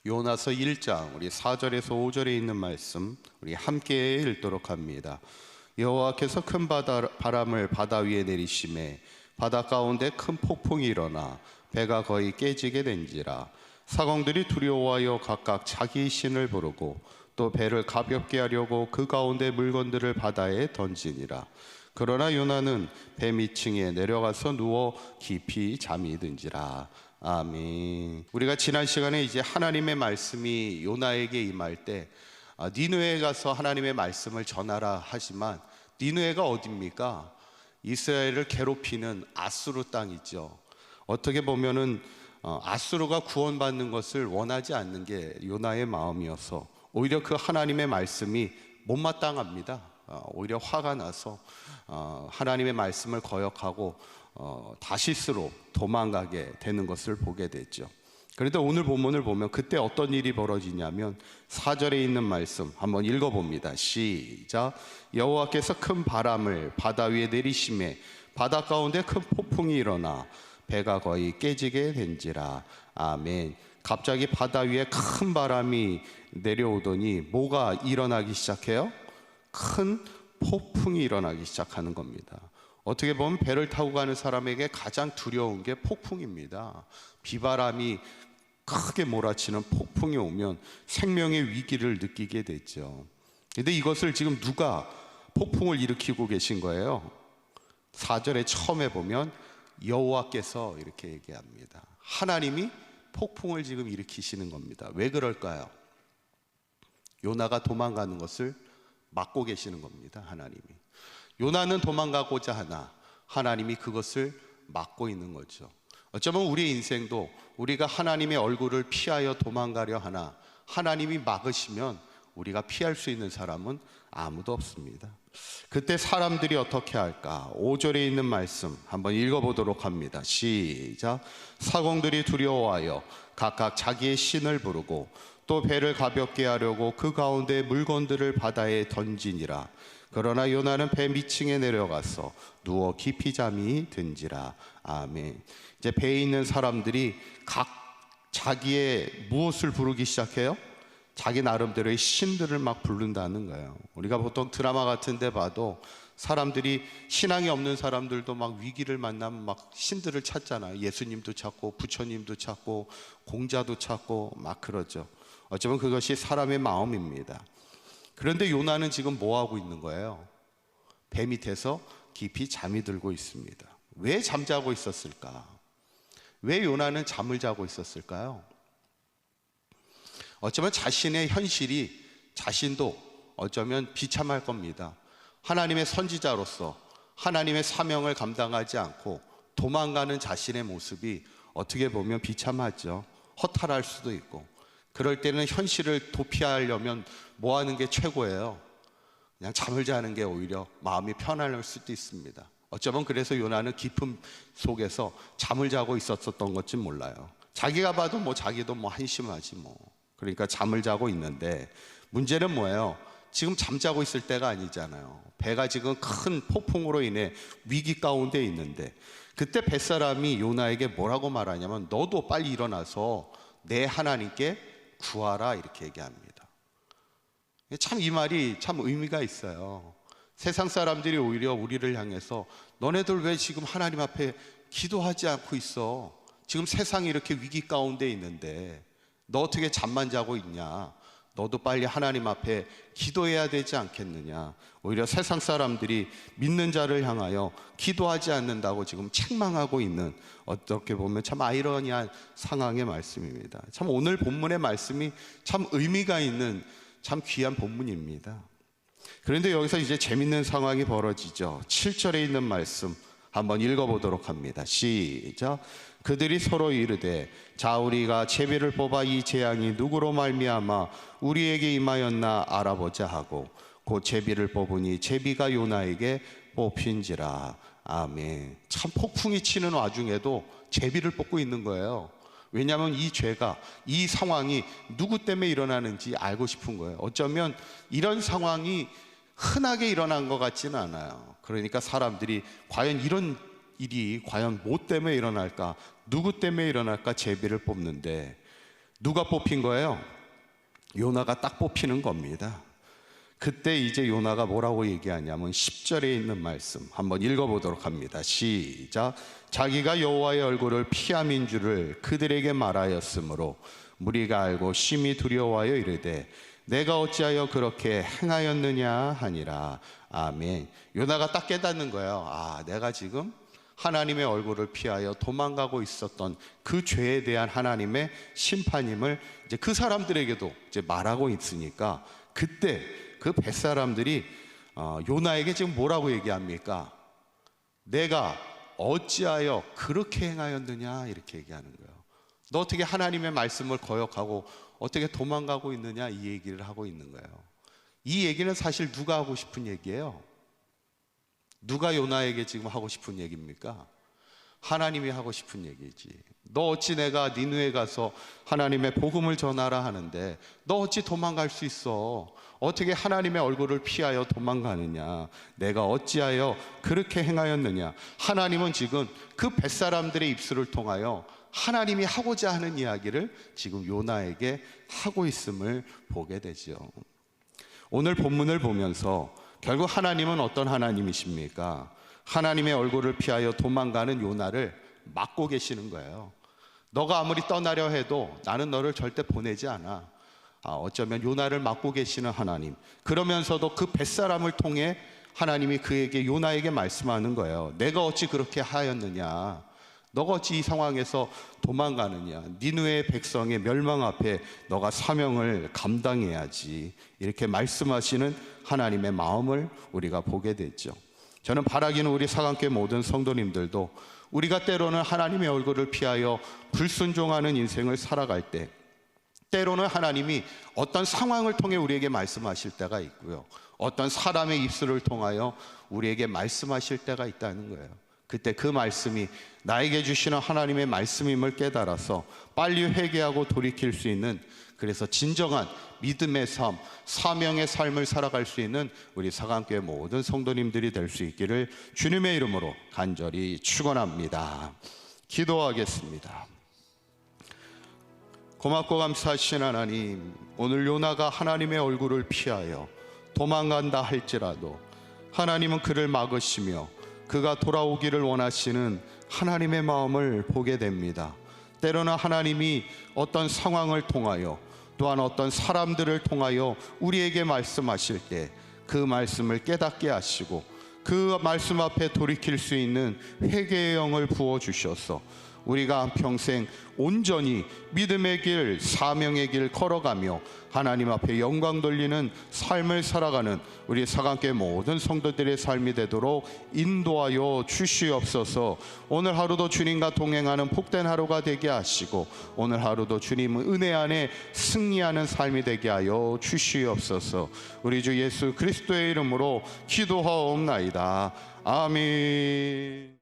요나서 1장 우리 4절에서 5절에 있는 말씀 우리 함께 읽도록 합니다. 여호와께서 큰 바람을 바다 위에 내리심에 바다 가운데 큰 폭풍이 일어나 배가 거의 깨지게 된지라. 사공들이 두려워하여 각각 자기 신을 부르고 또 배를 가볍게 하려고 그 가운데 물건들을 바다에 던지니라. 그러나 요나는 배 밑층에 내려가서 누워 깊이 잠이 든지라. 아멘. 우리가 지난 시간에 이제 하나님의 말씀이 요나에게 임할 때 니느웨에 가서 하나님의 말씀을 전하라 하지만 니느웨가 어디입니까? 이스라엘을 괴롭히는 아수르 땅이죠. 어떻게 보면은 아수르가 구원받는 것을 원하지 않는 게 요나의 마음이어서 오히려 그 하나님의 말씀이 못마땅합니다. 오히려 화가 나서 하나님의 말씀을 거역하고 다시스로 도망가게 되는 것을 보게 됐죠. 그런데 오늘 본문을 보면 그때 어떤 일이 벌어지냐면 4절에 있는 말씀 한번 읽어봅니다. 시작. 여호와께서 큰 바람을 바다 위에 내리심에 바다 가운데 큰 폭풍이 일어나 배가 거의 깨지게 된지라. 아멘. 갑자기 바다 위에 큰 바람이 내려오더니 뭐가 일어나기 시작해요? 큰 폭풍이 일어나기 시작하는 겁니다. 어떻게 보면 배를 타고 가는 사람에게 가장 두려운 게 폭풍입니다. 비바람이 크게 몰아치는 폭풍이 오면 생명의 위기를 느끼게 되죠. 근데 이것을 지금 누가 폭풍을 일으키고 계신 거예요? 4절에 처음에 보면 여호와께서 이렇게 얘기합니다. 하나님이 폭풍을 지금 일으키시는 겁니다. 왜 그럴까요? 요나가 도망가는 것을 막고 계시는 겁니다. 하나님이. 요나는 도망가고자 하나 하나님이 그것을 막고 있는 거죠. 어쩌면 우리의 인생도 우리가 하나님의 얼굴을 피하여 도망가려 하나 하나님이 막으시면 우리가 피할 수 있는 사람은 아무도 없습니다. 그때 사람들이 어떻게 할까? 5절에 있는 말씀 한번 읽어보도록 합니다. 시작. 사공들이 두려워하여 각각 자기의 신을 부르고 또 배를 가볍게 하려고 그 가운데 물건들을 바다에 던지니라. 그러나 요나는 배 밑층에 내려가서 누워 깊이 잠이 든지라. 아멘. 이제 배에 있는 사람들이 각 자기의 무엇을 부르기 시작해요? 자기 나름대로의 신들을 막 부른다는 거예요. 우리가 보통 드라마 같은 데 봐도 사람들이 신앙이 없는 사람들도 막 위기를 만나면 막 신들을 찾잖아요. 예수님도 찾고 부처님도 찾고 공자도 찾고 막 그러죠. 어쩌면 그것이 사람의 마음입니다. 그런데 요나는 지금 뭐 하고 있는 거예요? 배 밑에서 깊이 잠이 들고 있습니다. 왜 잠자고 있었을까? 왜 요나는 잠을 자고 있었을까요? 어쩌면 자신의 현실이 자신도 어쩌면 비참할 겁니다. 하나님의 선지자로서 하나님의 사명을 감당하지 않고 도망가는 자신의 모습이 어떻게 보면 비참하죠. 허탈할 수도 있고. 그럴 때는 현실을 도피하려면 뭐 하는 게 최고예요? 그냥 잠을 자는 게 오히려 마음이 편안할 수도 있습니다. 어쩌면 그래서 요나는 깊음 속에서 잠을 자고 있었던 건지 몰라요. 자기가 봐도 뭐 자기도 뭐 한심하지 뭐. 그러니까 잠을 자고 있는데 문제는 뭐예요? 지금 잠자고 있을 때가 아니잖아요. 배가 지금 큰 폭풍으로 인해 위기 가운데 있는데 그때 뱃사람이 요나에게 뭐라고 말하냐면 너도 빨리 일어나서 내 하나님께 구하라 이렇게 얘기합니다. 참 이 말이 참 의미가 있어요. 세상 사람들이 오히려 우리를 향해서 너네들 왜 지금 하나님 앞에 기도하지 않고 있어? 지금 세상이 이렇게 위기 가운데 있는데 너 어떻게 잠만 자고 있냐? 너도 빨리 하나님 앞에 기도해야 되지 않겠느냐? 오히려 세상 사람들이 믿는 자를 향하여 기도하지 않는다고 지금 책망하고 있는 어떻게 보면 참 아이러니한 상황의 말씀입니다. 참 오늘 본문의 말씀이 참 의미가 있는 참 귀한 본문입니다. 그런데 여기서 이제 재밌는 상황이 벌어지죠. 7절에 있는 말씀 한번 읽어보도록 합니다. 시작. 그들이 서로 이르되 자 우리가 제비를 뽑아 이 재앙이 누구로 말미암아 우리에게 임하였나 알아보자 하고 곧 제비를 뽑으니 제비가 요나에게 뽑힌지라. 아멘. 참 폭풍이 치는 와중에도 제비를 뽑고 있는 거예요. 왜냐하면 이 죄가 이 상황이 누구 때문에 일어나는지 알고 싶은 거예요. 어쩌면 이런 상황이 흔하게 일어난 것 같지는 않아요. 그러니까 사람들이 과연 이런 일이 과연 뭐 때문에 일어날까? 누구 때문에 일어날까? 제비를 뽑는데 누가 뽑힌 거예요? 요나가 딱 뽑히는 겁니다. 그때 이제 요나가 뭐라고 얘기하냐면 10절에 있는 말씀 한번 읽어보도록 합니다. 시작. 자기가 여호와의 얼굴을 피함인 줄을 그들에게 말하였으므로 무리가 알고 심히 두려워하여 이르되 내가 어찌하여 그렇게 행하였느냐 하니라. 아멘. 요나가 딱 깨닫는 거예요. 아, 내가 지금 하나님의 얼굴을 피하여 도망가고 있었던 그 죄에 대한 하나님의 심판임을 이제 그 사람들에게도 이제 말하고 있으니까, 그때 그 벳사람들이 요나에게 지금 뭐라고 얘기합니까? 내가 어찌하여 그렇게 행하였느냐, 이렇게 얘기하는 거예요. 너 어떻게 하나님의 말씀을 거역하고 어떻게 도망가고 있느냐, 이 얘기를 하고 있는 거예요. 이 얘기는 사실 누가 하고 싶은 얘기예요? 누가 요나에게 지금 하고 싶은 얘기입니까? 하나님이 하고 싶은 얘기지. 너 어찌 내가 니느웨 가서 하나님의 복음을 전하라 하는데 너 어찌 도망갈 수 있어? 어떻게 하나님의 얼굴을 피하여 도망가느냐? 내가 어찌하여 그렇게 행하였느냐? 하나님은 지금 그 벳사람들의 입술을 통하여 하나님이 하고자 하는 이야기를 지금 요나에게 하고 있음을 보게 되죠. 오늘 본문을 보면서 결국 하나님은 어떤 하나님이십니까? 하나님의 얼굴을 피하여 도망가는 요나를 막고 계시는 거예요. 너가 아무리 떠나려 해도 나는 너를 절대 보내지 않아. 어쩌면 요나를 막고 계시는 하나님, 그러면서도 그 벳사람을 통해 하나님이 그에게, 요나에게 말씀하는 거예요. 내가 어찌 그렇게 하였느냐? 너가 어찌 이 상황에서 도망가느냐? 니느웨 백성의 멸망 앞에 너가 사명을 감당해야지. 이렇게 말씀하시는 하나님의 마음을 우리가 보게 됐죠. 저는 바라기는 우리 사강교회 모든 성도님들도 우리가 때로는 하나님의 얼굴을 피하여 불순종하는 인생을 살아갈 때, 때로는 하나님이 어떤 상황을 통해 우리에게 말씀하실 때가 있고요, 어떤 사람의 입술을 통하여 우리에게 말씀하실 때가 있다는 거예요. 그때 그 말씀이 나에게 주시는 하나님의 말씀임을 깨달아서 빨리 회개하고 돌이킬 수 있는, 그래서 진정한 믿음의 삶, 사명의 삶을 살아갈 수 있는 우리 사강교회 모든 성도님들이 될 수 있기를 주님의 이름으로 간절히 축원합니다. 기도하겠습니다. 고맙고 감사하신 하나님, 오늘 요나가 하나님의 얼굴을 피하여 도망간다 할지라도 하나님은 그를 막으시며 그가 돌아오기를 원하시는 하나님의 마음을 보게 됩니다. 때로는 하나님이 어떤 상황을 통하여, 또한 어떤 사람들을 통하여 우리에게 말씀하실 때 그 말씀을 깨닫게 하시고 그 말씀 앞에 돌이킬 수 있는 회개의 영을 부어주셔서 우리가 평생 온전히 믿음의 길, 사명의 길 걸어가며 하나님 앞에 영광 돌리는 삶을 살아가는 우리 사강교회 모든 성도들의 삶이 되도록 인도하여 주시옵소서. 오늘 하루도 주님과 동행하는 복된 하루가 되게 하시고 오늘 하루도 주님 은혜 안에 승리하는 삶이 되게 하여 주시옵소서. 우리 주 예수 그리스도의 이름으로 기도하옵나이다. 아멘.